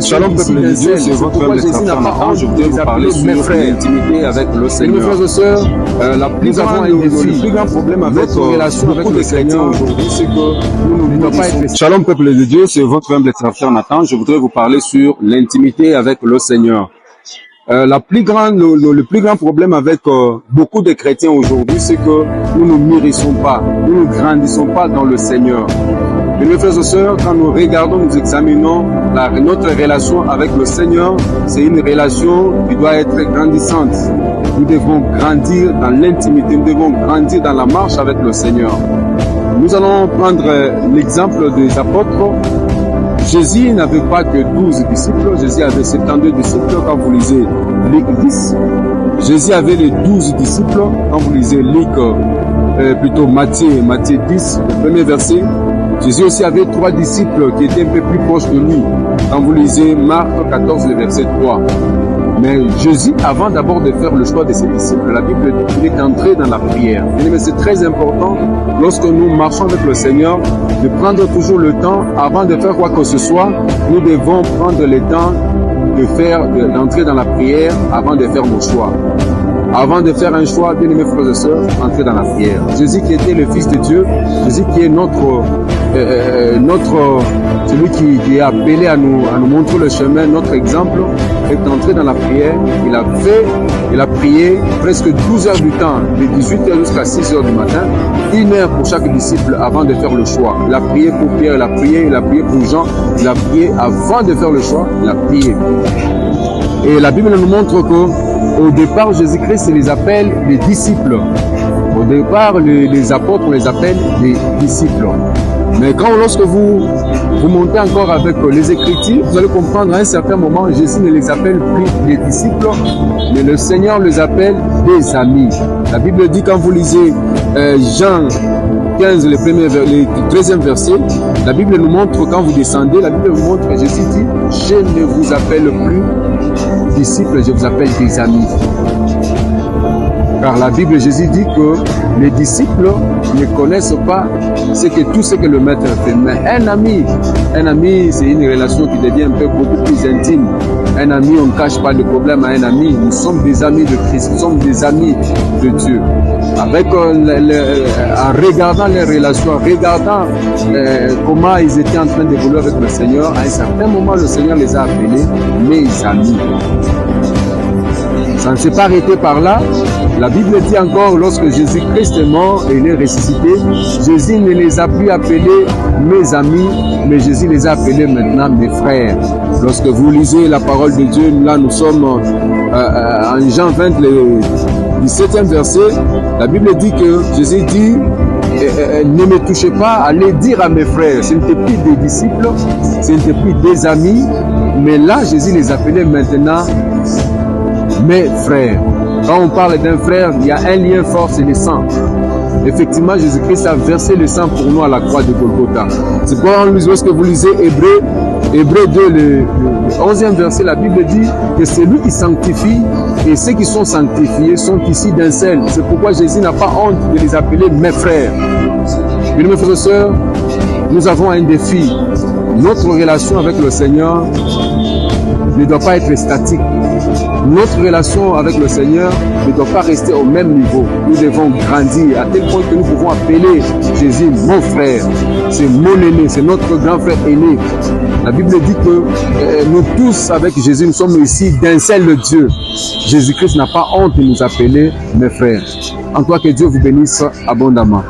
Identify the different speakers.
Speaker 1: Shalom peuple de Dieu, c'est votre frère Jésus n'a pas honte. Je voudrais vous parler sur l'intimité avec le Seigneur. Mes frères et sœurs, le plus grand problème avec notre relation avec le Seigneur aujourd'hui, c'est que nous ne devons pas être... Shalom peuple de Dieu, c'est votre humble serviteur Nathan. Je voudrais vous parler sur l'intimité avec le Seigneur. Le plus grand problème avec beaucoup de chrétiens aujourd'hui, c'est que nous ne mûrissons pas, nous ne grandissons pas dans le Seigneur. Et mes frères et sœurs, quand nous regardons, nous examinons notre relation avec le Seigneur, c'est une relation qui doit être grandissante. Nous devons grandir dans l'intimité, nous devons grandir dans la marche avec le Seigneur. Nous allons prendre l'exemple des apôtres. Jésus n'avait pas que 12 disciples, Jésus avait 72 disciples quand vous lisez Luc 10. Jésus avait les 12 disciples quand vous lisez Luc, plutôt Matthieu 10, le premier verset. Jésus aussi avait 3 disciples qui étaient un peu plus proches de lui quand vous lisez Marc 14, le verset 3. Mais Jésus, avant d'abord de faire le choix de ses disciples, la Bible dit qu'il est entré dans la prière. Mais c'est très important, lorsque nous marchons avec le Seigneur, de prendre toujours le temps, avant de faire quoi que ce soit, nous devons prendre le temps d'entrer dans la prière avant de faire nos choix. Avant de faire un choix, bien aimés frères et sœurs, entrer dans la prière. Jésus qui était le Fils de Dieu, Jésus qui est celui qui est appelé à nous montrer le chemin, notre exemple, est entré dans la prière. Il a prié presque 12 heures du temps, de 18h jusqu'à 6 heures du matin, 1 heure pour chaque disciple avant de faire le choix. Il a prié pour Pierre, il a prié pour Jean, il a prié avant de faire le choix, il a prié. Et la Bible nous montre qu'au départ, Jésus-Christ les appelle les disciples. Au départ, les apôtres, on les appelle les disciples. Mais lorsque vous montez encore avec les Écritures, vous allez comprendre à un certain moment, Jésus ne les appelle plus les disciples, mais le Seigneur les appelle des amis. La Bible dit, quand vous lisez Jean 15, le 13e verset, la Bible nous montre, quand vous descendez, la Bible vous montre, Jésus dit, je ne vous appelle plus disciples, je vous appelle des amis. Car la Bible, Jésus dit que les disciples ne connaissent pas tout ce que le maître fait. Mais un ami, c'est une relation qui devient beaucoup plus intime. Un ami, on ne cache pas le problème à un ami. Nous sommes des amis de Christ, nous sommes des amis de Dieu. En regardant les relations, en regardant comment ils étaient en train d'évoluer avec le Seigneur, à un certain moment, le Seigneur les a appelés mes amis. Ça ne s'est pas arrêté par là. La Bible dit encore, lorsque Jésus-Christ est mort et il est ressuscité, Jésus ne les a plus appelés mes amis, mais Jésus les a appelés maintenant mes frères. Lorsque vous lisez la parole de Dieu, là nous sommes en Jean 20, le 17e verset, la Bible dit que Jésus dit, ne me touchez pas, allez dire à mes frères, ce n'était plus des disciples, ce n'était plus des amis, mais là Jésus les appelait maintenant mes frères. Quand on parle d'un frère, il y a un lien fort, c'est le sang. Effectivement, Jésus-Christ a versé le sang pour nous à la croix de Golgotha. C'est pourquoi lorsque vous lisez Hébreux 2, le 11e verset, la Bible dit que c'est lui qui sanctifie et ceux qui sont sanctifiés sont ici d'un seul. C'est pourquoi Jésus n'a pas honte de les appeler mes frères. Mes frères et sœurs, nous avons un défi. Notre relation avec le Seigneur ne doit pas être statique. Notre relation avec le Seigneur ne doit pas rester au même niveau. Nous devons grandir à tel point que nous pouvons appeler Jésus mon frère. C'est mon aîné, c'est notre grand frère aîné. La Bible dit que nous tous avec Jésus, nous sommes ici d'un seul Dieu. Jésus-Christ n'a pas honte de nous appeler mes frères. En toi que Dieu vous bénisse abondamment.